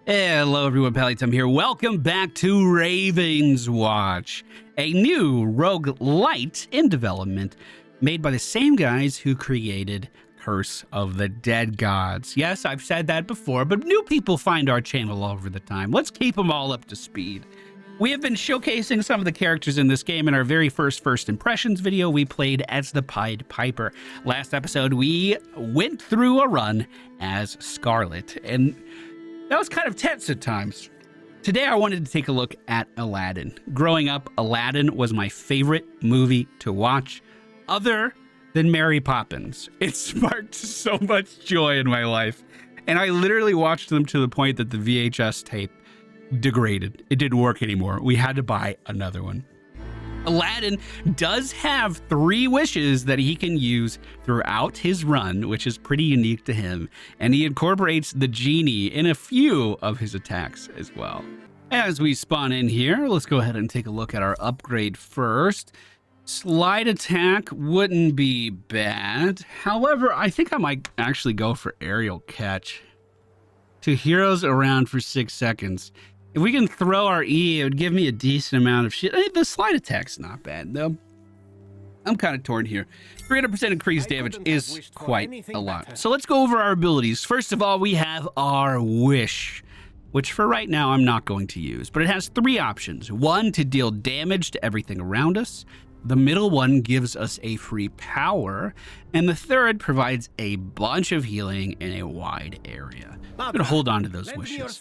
Hello everyone, Pallytime here. Welcome back to Ravenswatch, a new roguelite in development made by the same guys who created Curse of the Dead Gods. Yes, I've said that before, but new people find our channel all over the time. Let's keep them all up to speed. We have been showcasing some of the characters in this game in our very first impressions video. We played as the Pied Piper. Last episode, we went through a run as Scarlet, and that was kind of tense at times. Today, I wanted to take a look at Aladdin. Growing up, Aladdin was my favorite movie to watch, other than Mary Poppins. It sparked so much joy in my life, and I literally watched them to the point that the VHS tape degraded. It didn't work anymore. We had to buy another one. Aladdin does have 3 wishes that he can use throughout his run, which is pretty unique to him, and he incorporates the genie in a few of his attacks as well. As we spawn in here, let's go ahead and take a look at our upgrade first. Slide attack wouldn't be bad. However, I think I might actually go for aerial catch. 2 heroes around for 6 seconds. If we can throw our E, it would give me a decent amount of shit. The slide attack's not bad, though. I'm kind of torn here. 300% increased damage is quite a lot. So let's go over our abilities. First of all, we have our Wish, which for right now I'm not going to use. But it has 3 options. 1, to deal damage to everything around us. The middle one gives us a free power. And the third provides a bunch of healing in a wide area. I'm going to hold on to those wishes.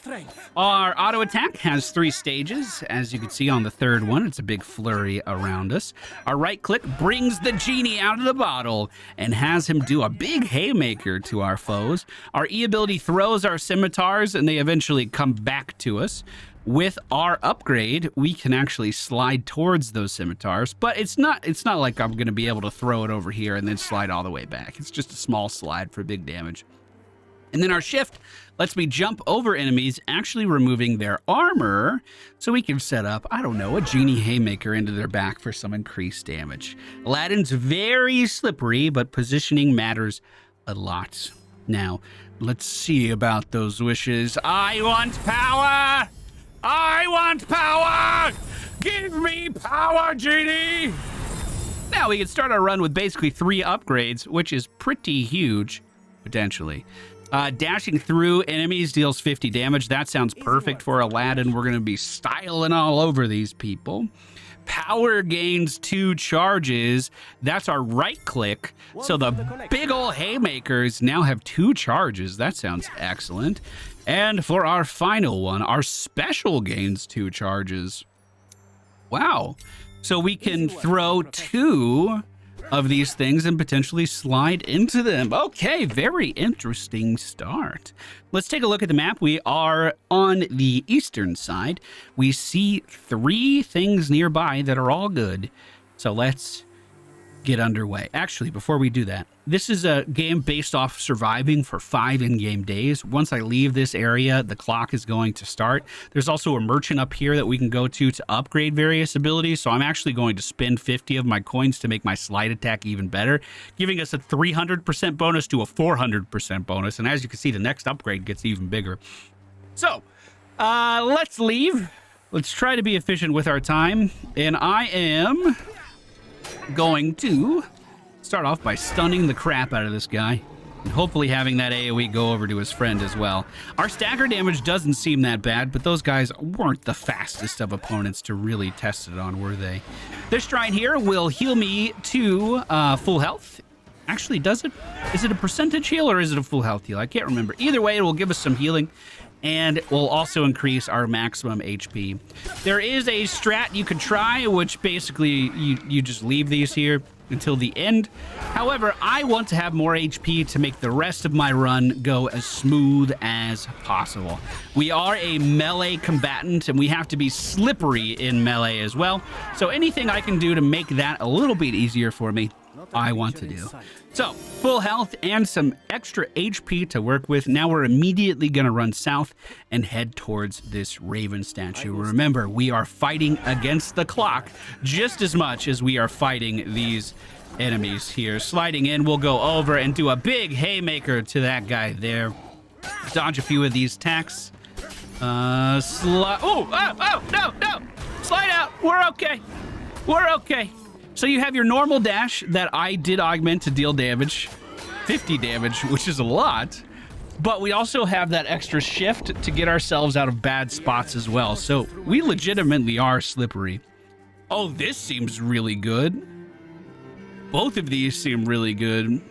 Our auto attack has 3 stages. As you can see on the 3rd one, it's a big flurry around us. Our right click brings the genie out of the bottle and has him do a big haymaker to our foes. Our E ability throws our scimitars and they eventually come back to us. With our upgrade, we can actually slide towards those scimitars, but it's not like I'm going to be able to throw it over here and then slide all the way back. It's just a small slide for big damage. And then our shift lets me jump over enemies, actually removing their armor, so we can set up, I don't know, a genie haymaker into their back for some increased damage. Aladdin's very slippery, but positioning matters a lot. Now, let's see about those wishes. I want power! I want power! Give me power, genie! Now we can start our run with basically 3 upgrades, which is pretty huge, potentially. Dashing through enemies deals 50 damage. That sounds perfect for Aladdin. We're going to be styling all over these people. Power gains 2 charges. That's our right click. So the big ol' haymakers now have 2 charges. That sounds excellent. And for our final one, our special gains 2 charges. Wow. So we can throw 2 of these things and potentially slide into them. Okay, very interesting start. Let's take a look at the map. We are on the eastern side. We see 3 things nearby that are all good. So let's get underway. Actually, before we do that, this is a game based off surviving for 5 in-game days. Once I leave this area, the clock is going to start. There's also a merchant up here that we can go to upgrade various abilities. So I'm actually going to spend 50 of my coins to make my slide attack even better, giving us a 300% bonus to a 400% bonus. And as you can see, the next upgrade gets even bigger. So let's leave. Let's try to be efficient with our time. And I am going to start off by stunning the crap out of this guy and hopefully having that AoE go over to his friend as well. Our stagger damage doesn't seem that bad, but those guys weren't the fastest of opponents to really test it on, were they? This shrine here will heal me to full health. Actually, does it? Is it a percentage heal or is it a full health heal? I can't remember. Either way, it will give us some healing and it will also increase our maximum HP. There is a strat you could try, which basically you just leave these here until the end. However, I want to have more HP to make the rest of my run go as smooth as possible. We are a melee combatant and we have to be slippery in melee as well. So anything I can do to make that a little bit easier for me, I want to do. So, full health and some extra HP to work with. Now we're immediately going to run south and head towards this Raven statue. Remember, we are fighting against the clock just as much as we are fighting these enemies here. Sliding in, we'll go over and do a big haymaker to that guy there. Dodge a few of these attacks. No. Slide out. We're okay. We're okay. So you have your normal dash that I did augment to deal damage. 50 damage, which is a lot. But we also have that extra shift to get ourselves out of bad spots as well. So we legitimately are slippery. Oh, this seems really good. Both of these seem really good.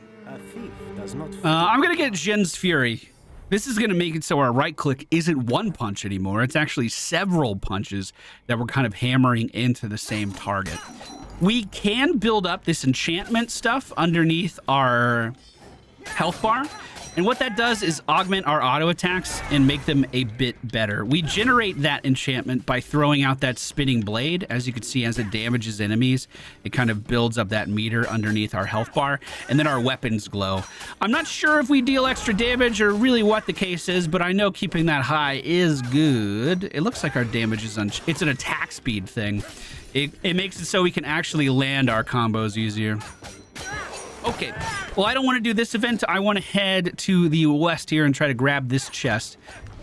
I'm going to get Jin's Fury. This is going to make it so our right click isn't one punch anymore. It's actually several punches that we're kind of hammering into the same target. We can build up this enchantment stuff underneath our health bar. And what that does is augment our auto attacks and make them a bit better. We generate that enchantment by throwing out that spinning blade. As you can see, as it damages enemies, it kind of builds up that meter underneath our health bar, and then our weapons glow. I'm not sure if we deal extra damage or really what the case is, but I know keeping that high is good. It looks like our damage is it's an attack speed thing. It makes it so we can actually land our combos easier. Okay, well, I don't want to do this event. I want to head to the west here and try to grab this chest.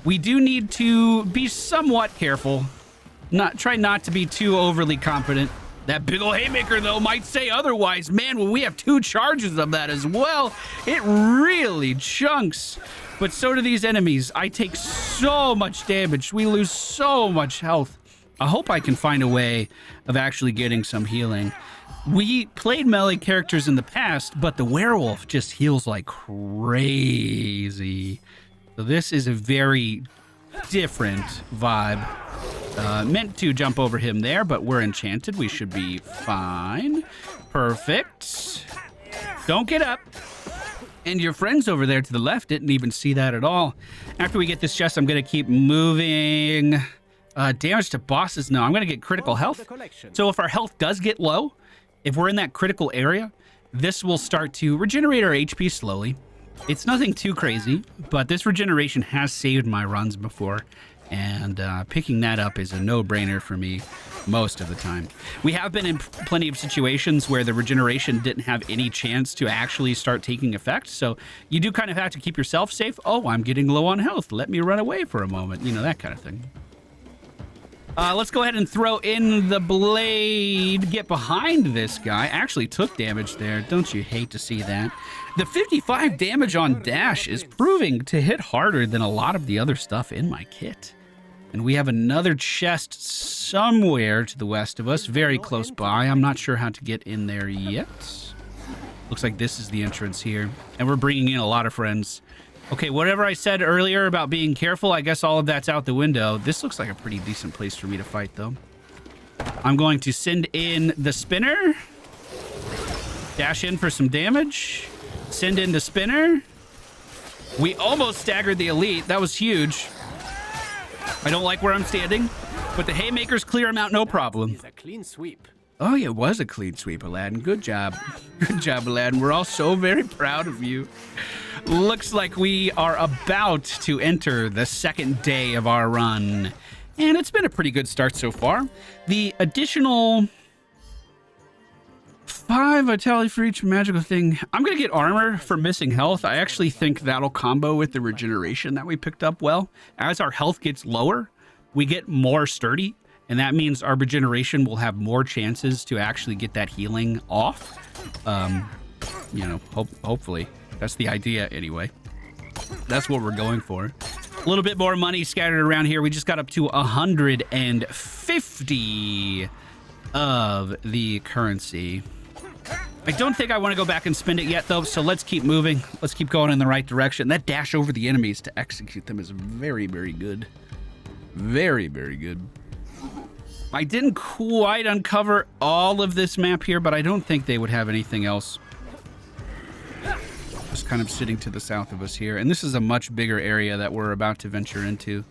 We do need to be somewhat careful. Try not to be too overly confident. That big ol' haymaker, though, might say otherwise. Man, when we have 2 charges of that as well, it really chunks. But so do these enemies. I take so much damage. We lose so much health. I hope I can find a way of actually getting some healing. We played melee characters in the past, but the werewolf just heals like crazy. So this is a very different vibe. Meant to jump over him there, but we're enchanted. We should be fine. Perfect. Don't get up. And your friends over there to the left didn't even see that at all. After we get this chest, I'm going to keep moving. Damage to bosses. No, I'm going to get critical health. So if our health does get low, if we're in that critical area, this will start to regenerate our HP slowly. It's nothing too crazy, but this regeneration has saved my runs before, and picking that up is a no-brainer for me most of the time. We have been in plenty of situations where the regeneration didn't have any chance to actually start taking effect, so you do kind of have to keep yourself safe. Oh, I'm getting low on health. Let me run away for a moment. You know, that kind of thing. Let's go ahead and throw in the blade. Get behind this guy. Actually took damage there. Don't you hate to see that? The 55 damage on dash is proving to hit harder than a lot of the other stuff in my kit. And we have another chest somewhere to the west of us, very close by. I'm not sure how to get in there yet. Looks like this is the entrance here. And we're bringing in a lot of friends. Okay, whatever I said earlier about being careful, I guess all of that's out the window. This looks like a pretty decent place for me to fight, though. I'm going to send in the spinner. Dash in for some damage. Send in the spinner. We almost staggered the elite. That was huge. I don't like where I'm standing, but the haymakers clear him out no problem. It's a clean sweep. Oh, yeah, it was a clean sweep, Aladdin. Good job. Good job, Aladdin. We're all so very proud of you. Looks like we are about to enter the second day of our run. And it's been a pretty good start so far. The additional 5 vitality for each magical thing. I'm going to get armor for missing health. I actually think that'll combo with the regeneration that we picked up well. As our health gets lower, we get more sturdy. And that means our regeneration will have more chances to actually get that healing off. You know, hopefully. That's the idea anyway. That's what we're going for. A little bit more money scattered around here. We just got up to 150 of the currency. I don't think I want to go back and spend it yet, though, so let's keep moving. Let's keep going in the right direction. That dash over the enemies to execute them is very, very good. Very, very good. I didn't quite uncover all of this map here, but I don't think they would have anything else. Just kind of sitting to the south of us here. And this is a much bigger area that we're about to venture into.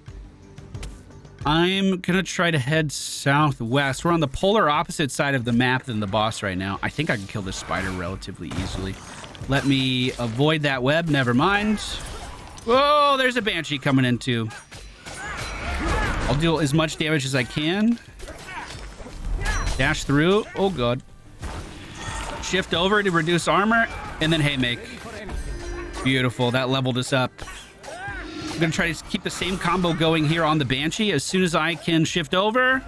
I'm going to try to head southwest. We're on the polar opposite side of the map than the boss right now. I think I can kill this spider relatively easily. Let me avoid that web. Never mind. Whoa, there's a banshee coming in too. I'll deal as much damage as I can. Dash through. Oh, God. Shift over to reduce armor, and then haymake. Beautiful. That leveled us up. I'm going to try to keep the same combo going here on the Banshee as soon as I can shift over.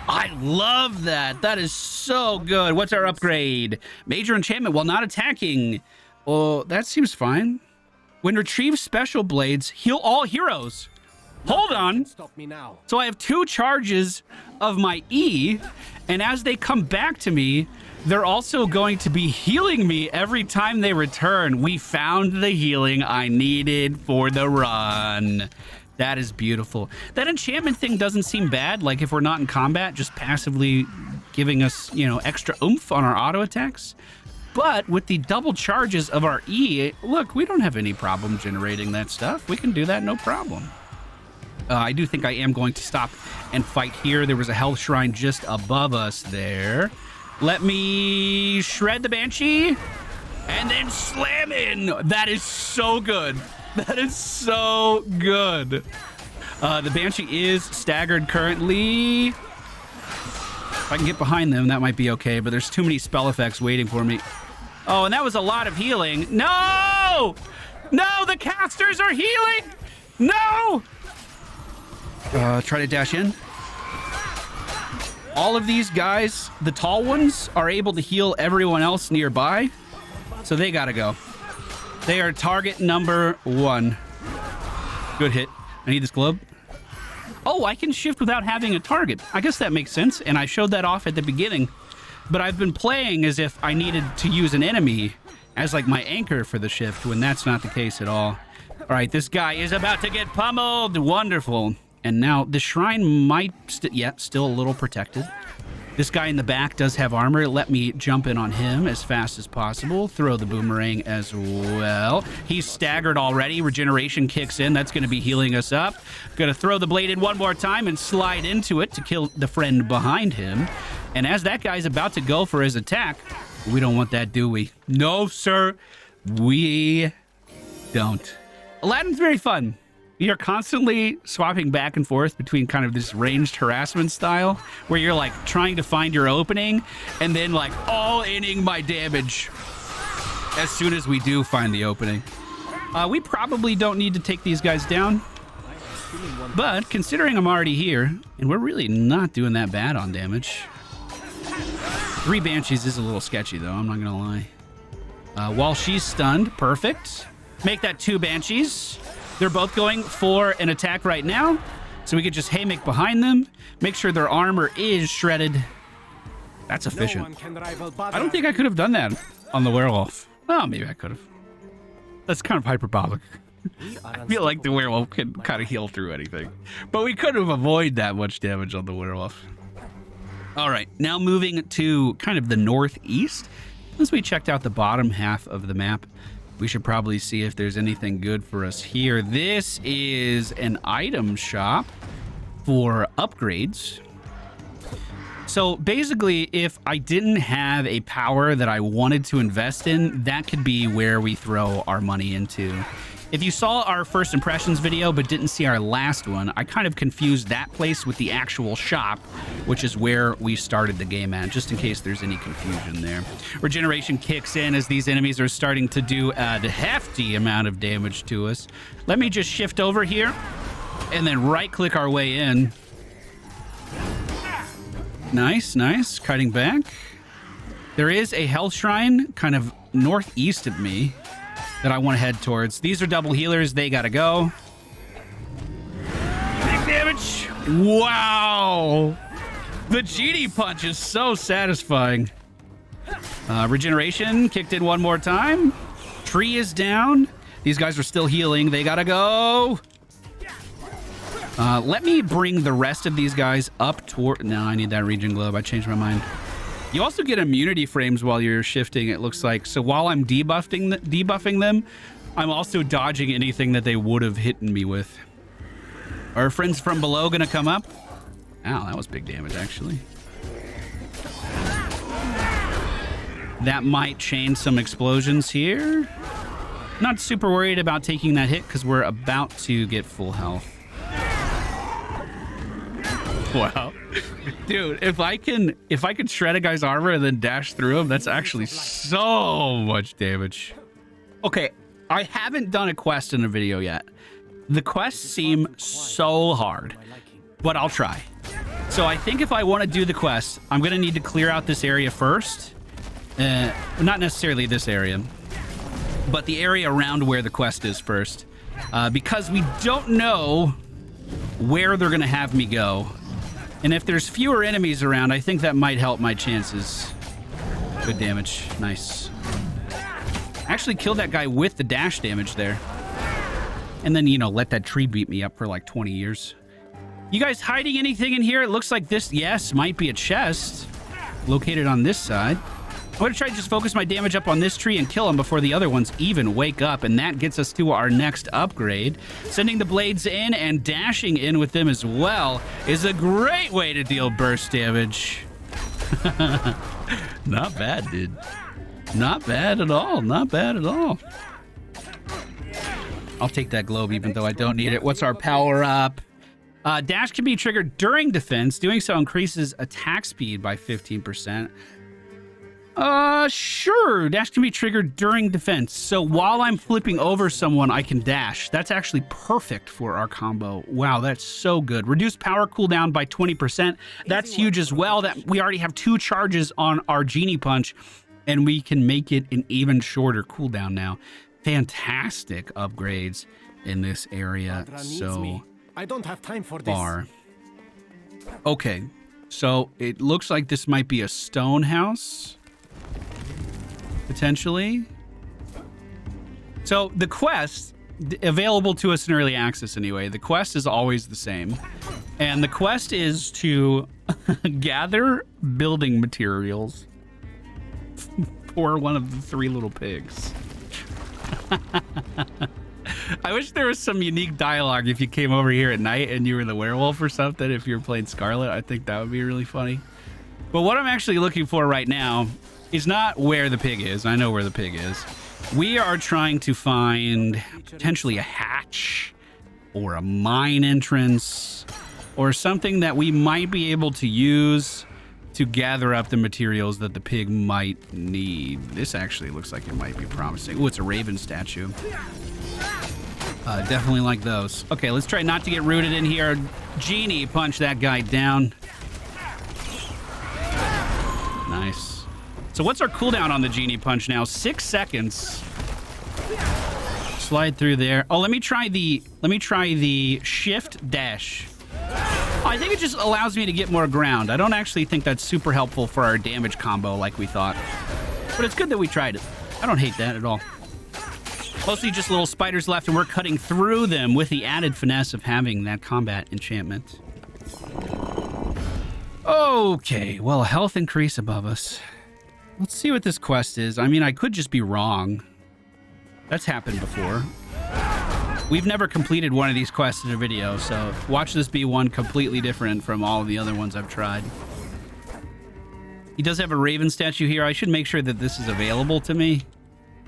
I love that. That is so good. What's our upgrade? Major enchantment while not attacking. Oh, that seems fine. When retrieve special blades, heal all heroes. Hold on. Stop me now. So I have 2 charges of my E, and as they come back to me, they're also going to be healing me every time they return. We found the healing I needed for the run. That is beautiful. That enchantment thing doesn't seem bad. Like if we're not in combat, just passively giving us, you know, extra oomph on our auto attacks. But with the double charges of our E, look, we don't have any problem generating that stuff. We can do that no problem. I do think I am going to stop and fight here. There was a health shrine just above us there. Let me shred the Banshee and then slam in. That is so good. That is so good. The Banshee is staggered currently. If I can get behind them, that might be okay, but there's too many spell effects waiting for me. Oh, and that was a lot of healing. No! No, the casters are healing! No! Try to dash in. All of these guys, the tall ones, are able to heal everyone else nearby, so they gotta go. They are target number 1. Good hit. I need this globe. Oh, I can shift without having a target. I guess that makes sense, and I showed that off at the beginning. But I've been playing as if I needed to use an enemy as like my anchor for the shift, when that's not the case at all. All right, this guy is about to get pummeled. Wonderful. And now the shrine might, still a little protected. This guy in the back does have armor. Let me jump in on him as fast as possible. Throw the boomerang as well. He's staggered already. Regeneration kicks in. That's going to be healing us up. Going to throw the blade in one more time and slide into it to kill the friend behind him. And as that guy's about to go for his attack, we don't want that, do we? No, sir. We don't. Aladdin's very fun. You're constantly swapping back and forth between kind of this ranged harassment style where you're like trying to find your opening and then like all-inning my damage as soon as we do find the opening. We probably don't need to take these guys down, but considering I'm already here and we're really not doing that bad on damage. 3 Banshees is a little sketchy though, I'm not gonna lie. While she's stunned, perfect. Make that 2 Banshees. They're both going for an attack right now, so we could just haymak behind them, make sure their armor is shredded. That's efficient. I don't think I could have done that on the werewolf. Oh, maybe I could have. That's kind of hyperbolic. I feel like the werewolf can kind of heal through anything, but we could have avoided that much damage on the werewolf. All right, now moving to kind of the northeast. As we checked out the bottom half of the map, we should probably see if there's anything good for us here. This is an item shop for upgrades. So basically, if I didn't have a power that I wanted to invest in, that could be where we throw our money into. If you saw our first impressions video but didn't see our last one, I kind of confused that place with the actual shop, which is where we started the game at, just in case there's any confusion there. Regeneration kicks in as these enemies are starting to do a hefty amount of damage to us. Let me just shift over here and then right-click our way in. Nice, nice. Cutting back. There is a health shrine kind of northeast of me that I want to head towards. These are double healers. They gotta go. Big damage. Wow. The GD punch is so satisfying. Regeneration kicked in one more time. Tree is down. These guys are still healing. They gotta go. Let me bring the rest of these guys up toward... No, I need that regen globe. I changed my mind. You also get immunity frames while you're shifting, it looks like. So while I'm debuffing them, I'm also dodging anything that they would have hit me with. Are our friends from below going to come up? Ow, that was big damage, actually. That might chain some explosions here. Not super worried about taking that hit because we're about to get full health. Wow. Dude, if I can shred a guy's armor and then dash through him, that's actually so much damage. Okay, I haven't done a quest in a video yet, The quests seem so hard, but I'll try. So I think if I want to do the quest, I'm going to need to clear out this area first. Not necessarily this area, but the area around where the quest is first. Because we don't know where they're going to have me go. And if there's fewer enemies around, I think that might help my chances. Good damage. Nice. Actually killed that guy with the dash damage there. And then, you know, let that tree beat me up for like 20 years. You guys hiding anything in here? It looks like this, yes, might be a chest located on this side. I'm going to try to just focus my damage up on this tree and kill him before the other ones even wake up. And that gets us to our next upgrade. Sending the blades in and dashing in with them as well is a great way to deal burst damage. Not bad, dude. Not bad at all. Not bad at all. I'll take that globe even though I don't need it. What's our power up? Dash can be triggered during defense. Doing so increases attack speed by 15%. Sure. Dash can be triggered during defense. So while I'm flipping over someone, I can dash. That's actually perfect for our combo. Wow, that's so good. Reduced power cooldown by 20%. That's huge as well. That we already have 2 charges on our Genie Punch, and we can make it an even shorter cooldown now. Fantastic upgrades in this area so I don't have time for far. Okay, so it looks like this might be a stone house. Potentially. So the quest, available to us in early access anyway, the quest is always the same. And the quest is to gather building materials for one of the 3 little pigs. I wish there was some unique dialogue if you came over here at night and you were the werewolf or something. If you were playing Scarlet, I think that would be really funny. But what I'm actually looking for right now is not where the pig is. I know where the pig is. We are trying to find potentially a hatch or a mine entrance or something that we might be able to use to gather up the materials that the pig might need. This actually looks like it might be promising. Oh, it's a raven statue. Definitely like those. Okay, let's try not to get rooted in here. Genie, punch that guy down. Nice. So what's our cooldown on the Genie Punch now? 6 seconds. Slide through there. Oh, let me try the shift dash. I think it just allows me to get more ground. I don't actually think that's super helpful for our damage combo like we thought. But it's good that we tried it. I don't hate that at all. Mostly just little spiders left, and we're cutting through them with the added finesse of having that combat enchantment. Okay, well, a health increase above us. Let's see what this quest is. I mean, I could just be wrong. That's happened before. We've never completed one of these quests in a video, so watch this be one completely different from all of the other ones I've tried. He does have a raven statue here. I should make sure that this is available to me.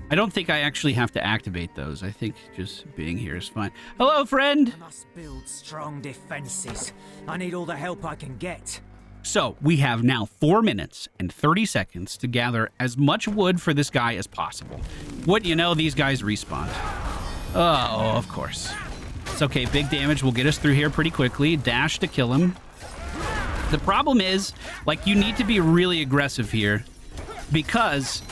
I don't think I actually have to activate those. I think just being here is fine. Hello, friend! I must build strong defenses. I need all the help I can get. So, we have now 4 minutes and 30 seconds to gather as much wood for this guy as possible. Wouldn't you know, these guys respawn. Oh, of course. It's okay, big damage will get us through here pretty quickly. Dash to kill him. The problem is, like, you need to be really aggressive here because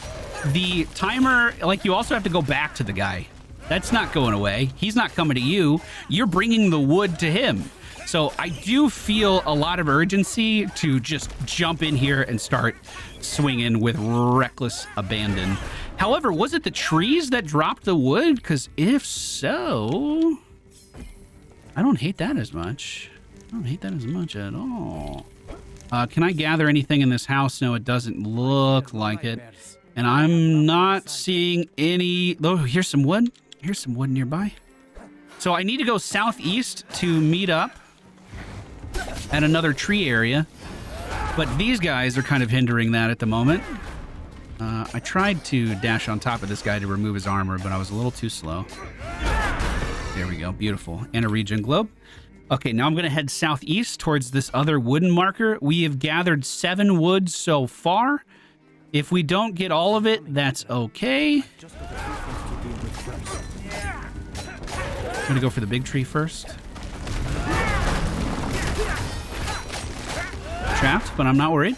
the timer, like, you also have to go back to the guy. That's not going away. He's not coming to you. You're bringing the wood to him. So I do feel a lot of urgency to just jump in here and start swinging with reckless abandon. However, was it the trees that dropped the wood? Because if so, I don't hate that as much. I don't hate that as much at all. Can I gather anything in this house? No, it doesn't look like it. And I'm not seeing any... Oh, here's some wood. Here's some wood nearby. So I need to go southeast to meet up at another tree area. But these guys are kind of hindering that at the moment. I tried to dash on top of this guy to remove his armor, but I was a little too slow. There we go. Beautiful. And a regen globe. Okay, now I'm going to head southeast towards this other wooden marker. We have gathered 7 wood so far. If we don't get all of it, that's okay. I'm gonna go for the big tree first. Trapped, but I'm not worried.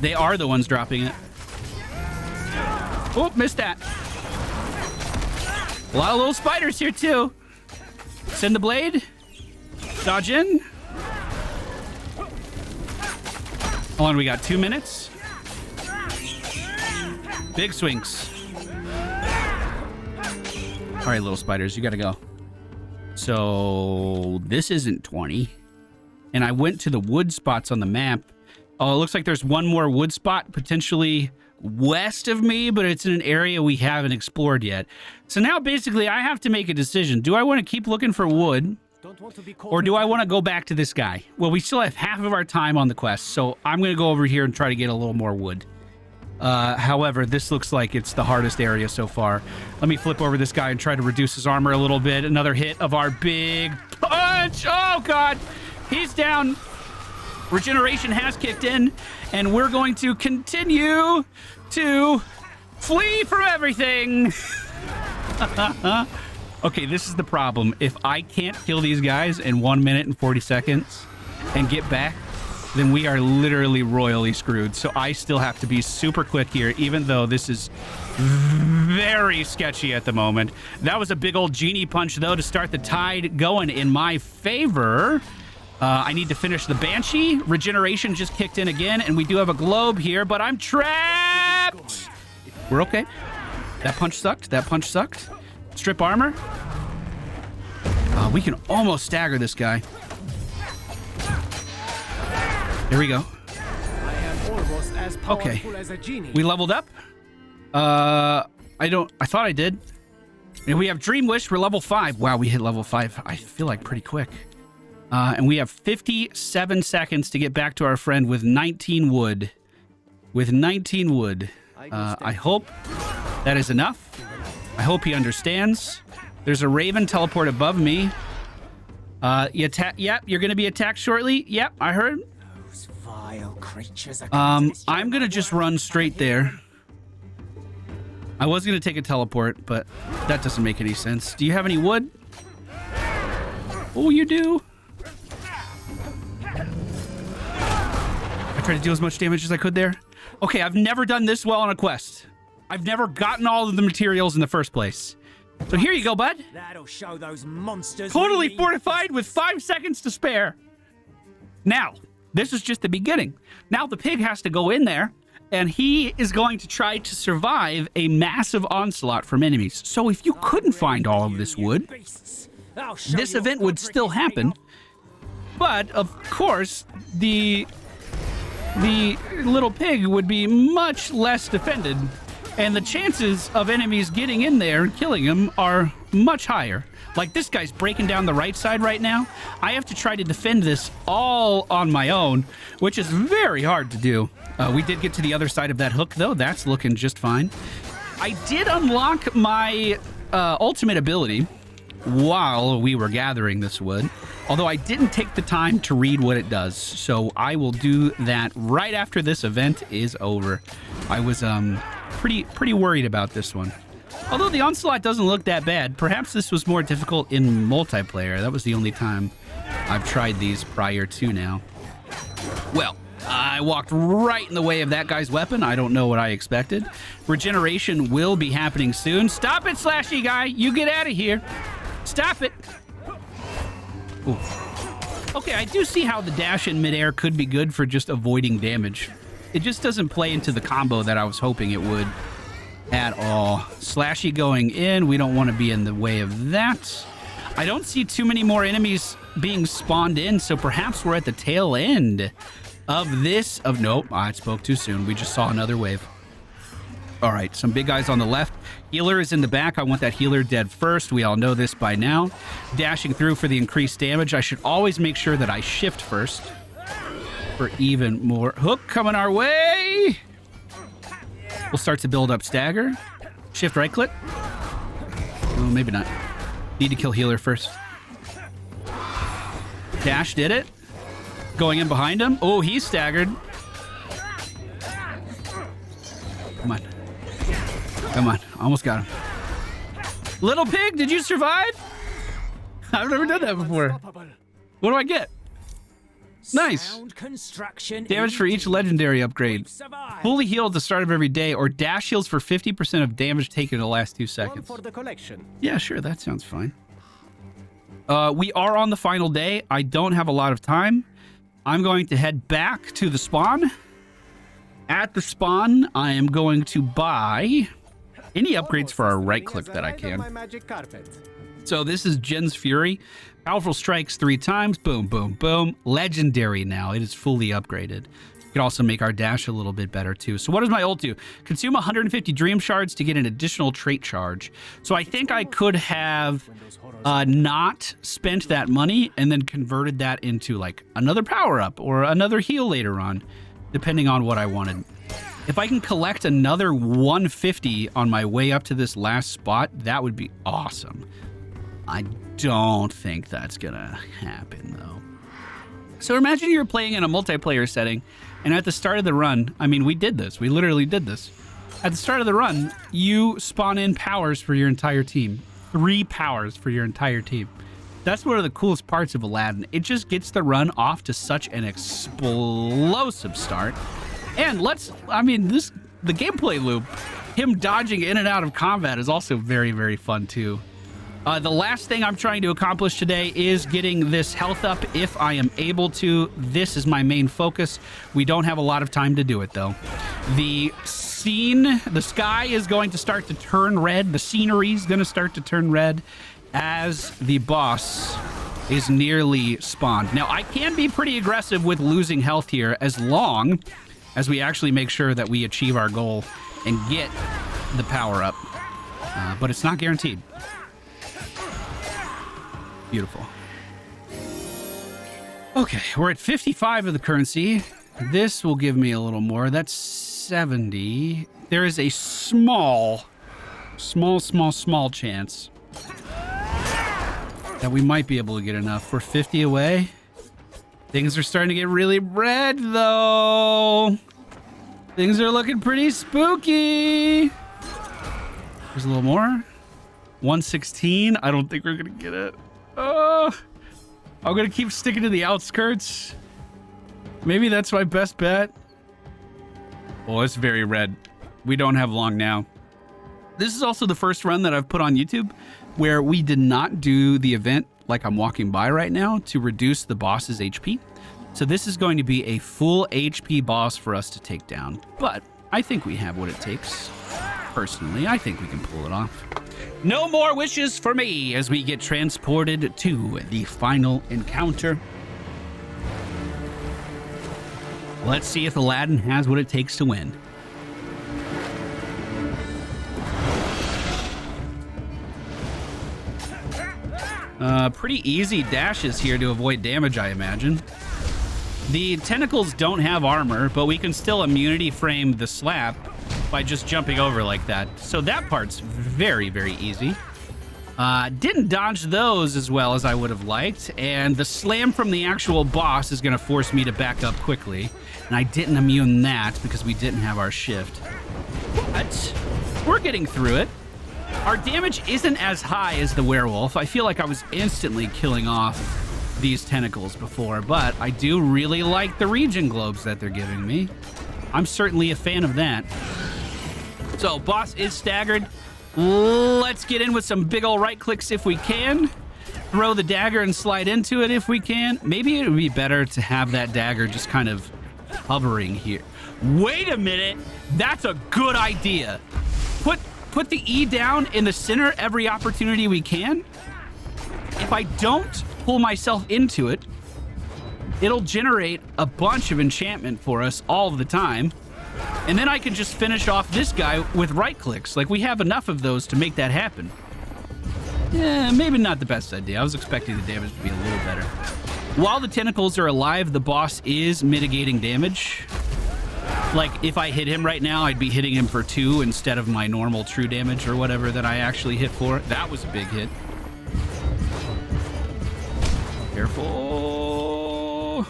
They are the ones dropping it. Oh, missed that. A lot of little spiders here too. Send the blade. Dodge in. Hold on, we got 2 minutes. Big swings. All right, little spiders, you gotta go. So this isn't 20. And I went to the wood spots on the map. Oh, it looks like there's one more wood spot potentially west of me, but it's in an area we haven't explored yet. So now basically I have to make a decision. Do I want to keep looking for wood? Or do I want to go back to this guy? Well, we still have half of our time on the quest, so I'm going to go over here and try to get a little more wood. However, this looks like it's the hardest area so far. Let me flip over this guy and try to reduce his armor a little bit. Another hit of our big punch. Oh, God. He's down. Regeneration has kicked in, and we're going to continue to flee from everything. Okay, this is the problem. If I can't kill these guys in 1 minute and 40 seconds and get back, then we are literally royally screwed. So I still have to be super quick here, even though this is very sketchy at the moment. That was a big old genie punch, though, to start the tide going in my favor. I need to finish the Banshee. Regeneration just kicked in again, and we do have a globe here, but I'm trapped. We're okay. That punch sucked. That punch sucked. Strip armor. We can almost stagger this guy. There we go. Okay. We leveled up. I thought I did. And we have Dream Wish. We're level 5. Wow, we hit level 5. I feel like pretty quick. And we have 57 seconds to get back to our friend with 19 wood. With 19 wood. I hope that is enough. I hope he understands. There's a raven teleport above me. Yep, you're going to be attacked shortly. Yep, I heard. Those vile creatures are I'm going to just run straight there. I was going to take a teleport, but that doesn't make any sense. Do you have any wood? Oh, you do. I tried to deal as much damage as I could there. Okay, I've never done this well on a quest. I've never gotten all of the materials in the first place. So here you go, bud. That'll show those monsters. Totally fortified with 5 seconds to spare. Now, this is just the beginning. Now the pig has to go in there, and he is going to try to survive a massive onslaught from enemies. So if you couldn't find all of this wood, this event would still happen. But, of course, the little pig would be much less defended, and the chances of enemies getting in there and killing him are much higher. Like, this guy's breaking down the right side right now. I have to try to defend this all on my own, which is very hard to do. We did get to the other side of that hook, though. That's looking just fine. I did unlock my ultimate ability while we were gathering this wood, although I didn't take the time to read what it does. So I will do that right after this event is over. I was pretty worried about this one. Although the onslaught doesn't look that bad. Perhaps this was more difficult in multiplayer. That was the only time I've tried these prior to now. Well, I walked right in the way of that guy's weapon. I don't know what I expected. Regeneration will be happening soon. Stop it, slashy guy. You get out of here. Stop it. Ooh. Okay, I do see how the dash in midair could be good for just avoiding damage. It just doesn't play into the combo that I was hoping it would at all. Slashy going in. We don't want to be in the way of that. I don't see too many more enemies being spawned in, so perhaps we're at the tail end of this. Nope, I spoke too soon. We just saw another wave. All right, some big guys on the left. Healer is in the back. I want that healer dead first. We all know this by now. Dashing through for the increased damage. I should always make sure that I shift first for even more. Hook coming our way. We'll start to build up stagger. Shift right click. Oh, maybe not. Need to kill healer first. Dash did it. Going in behind him. Oh, he's staggered. Come on. Come on. Almost got him. Little pig, did you survive? I've never done that before. What do I get? Nice. Sound construction Damage for each legendary upgrade. survive. Fully heal at the start of every day, or dash heals for 50% of damage taken in the last 2 seconds. For the collection. Yeah, sure, that sounds fine. We are on the final day. I don't have a lot of time. I'm going to head back to the spawn. At the spawn, I am going to buy any upgrades for our right click that I can. My magic carpet. So this is Jen's Fury. Powerful strikes 3 times. Boom, boom, boom. Legendary now. It is fully upgraded. You can also make our dash a little bit better too. So what does my ult do? Consume 150 dream shards to get an additional trait charge. So I think I could have not spent that money and then converted that into like another power up or another heal later on, depending on what I wanted. If I can collect another 150 on my way up to this last spot, that would be awesome. I don't think that's gonna happen though. So imagine you're playing in a multiplayer setting, and at the start of the run, I mean, we did this. We literally did this. At the start of the run, you spawn in powers for your entire team. 3 powers for your entire team. That's one of the coolest parts of Aladdin. It just gets the run off to such an explosive start. And the gameplay loop, him dodging in and out of combat is also very, very fun too. The last thing I'm trying to accomplish today is getting this health up if I am able to. This is my main focus. We don't have a lot of time to do it though. The sky is going to start to turn red. The scenery is going to start to turn red as the boss is nearly spawned. Now, I can be pretty aggressive with losing health here as long as we actually make sure that we achieve our goal and get the power up. But it's not guaranteed. Beautiful. Okay, we're at 55 of the currency. This will give me a little more. That's 70. There is a small chance that we might be able to get enough. We're 50 away. Things are starting to get really red, though. Things are looking pretty spooky. There's a little more. 116. I don't think we're going to get it. I'm going to keep sticking to the outskirts. Maybe that's my best bet. Oh, it's very red. We don't have long now. This is also the first run that I've put on YouTube where we did not do the event like I'm walking by right now to reduce the boss's HP. So this is going to be a full HP boss for us to take down. But I think we have what it takes. Personally, I think we can pull it off. No more wishes for me as we get transported to the final encounter. Let's see if Aladdin has what it takes to win. Pretty easy dashes here to avoid damage, I imagine. The tentacles don't have armor, but we can still immunity frame the slap by just jumping over like that. So that part's very, very easy. Didn't dodge those as well as I would have liked, and the slam from the actual boss is going to force me to back up quickly, and I didn't immune that because we didn't have our shift. But we're getting through it. Our damage isn't as high as the werewolf. I feel like I was instantly killing off these tentacles before, but I do really like the region globes that they're giving me. I'm certainly a fan of that. So, boss is staggered. Let's get in with some big ol' right clicks if we can. Throw the dagger and slide into it if we can. Maybe it would be better to have that dagger just kind of hovering here. Wait a minute. That's a good idea. Put the E down in the center every opportunity we can. If I don't pull myself into it, it'll generate a bunch of enchantment for us all the time. And then I can just finish off this guy with right clicks. Like, we have enough of those to make that happen. Yeah, maybe not the best idea. I was expecting the damage to be a little better. While the tentacles are alive, the boss is mitigating damage. Like, if I hit him right now, I'd be hitting him for 2 instead of my normal true damage or whatever that I actually hit for. That was a big hit. Careful.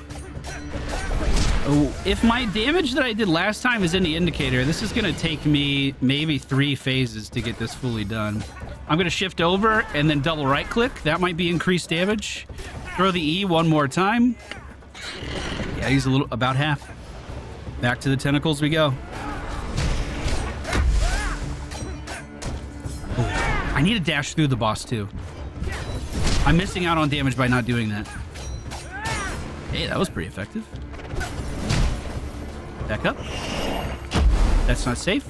Oh, if my damage that I did last time is in the indicator, this is going to take me maybe 3 phases to get this fully done. I'm going to shift over and then double right click. That might be increased damage. Throw the E one more time. Yeah, he's about half. Back to the tentacles we go. Oh, I need to dash through the boss too. I'm missing out on damage by not doing that. Hey, that was pretty effective. Back up. That's not safe.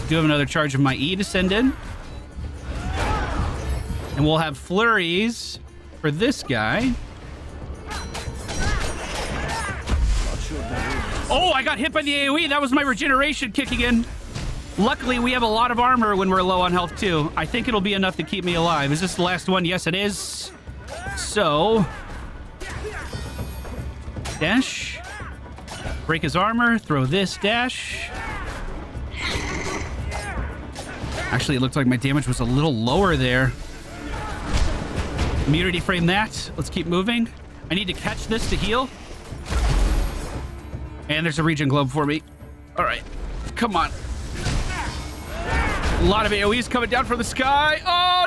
Do have another charge of my E to send in. And we'll have flurries for this guy. Oh, I got hit by the AoE. That was my regeneration kicking in. Luckily, we have a lot of armor when we're low on health, too. I think it'll be enough to keep me alive. Is this the last one? Yes, it is. So... dash. Break his armor. Throw this. Dash. Actually, it looked like my damage was a little lower there. Immunity frame that. Let's keep moving. I need to catch this to heal. And there's a regen globe for me. All right. Come on. A lot of AoEs coming down from the sky. Oh,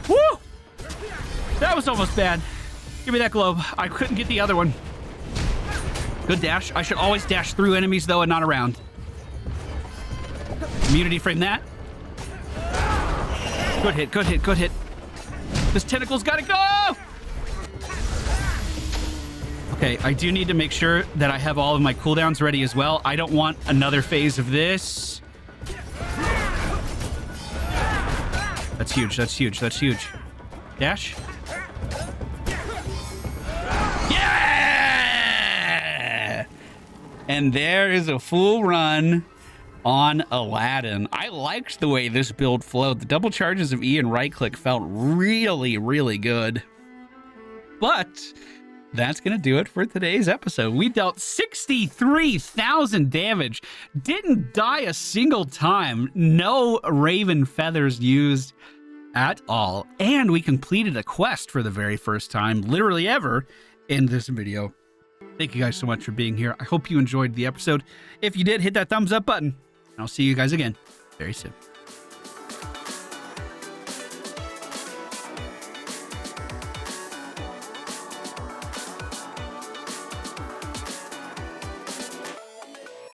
no! Woo! That was almost bad. Give me that globe. I couldn't get the other one. Good dash. I should always dash through enemies, though, and not around. Immunity frame that. Good hit, good hit, good hit. This tentacle's gotta go! Okay, I do need to make sure that I have all of my cooldowns ready as well. I don't want another phase of this. That's huge, that's huge, that's huge. Dash. Yeah! And there is a full run on Aladdin. I liked the way this build flowed. The double charges of E and right click felt really, really good. But that's going to do it for today's episode. We dealt 63,000 damage. Didn't die a single time. No raven feathers used at all. And we completed a quest for the very first time, literally ever, in this video. Thank you guys so much for being here. I hope you enjoyed the episode. If you did, hit that thumbs up button. I'll see you guys again very soon.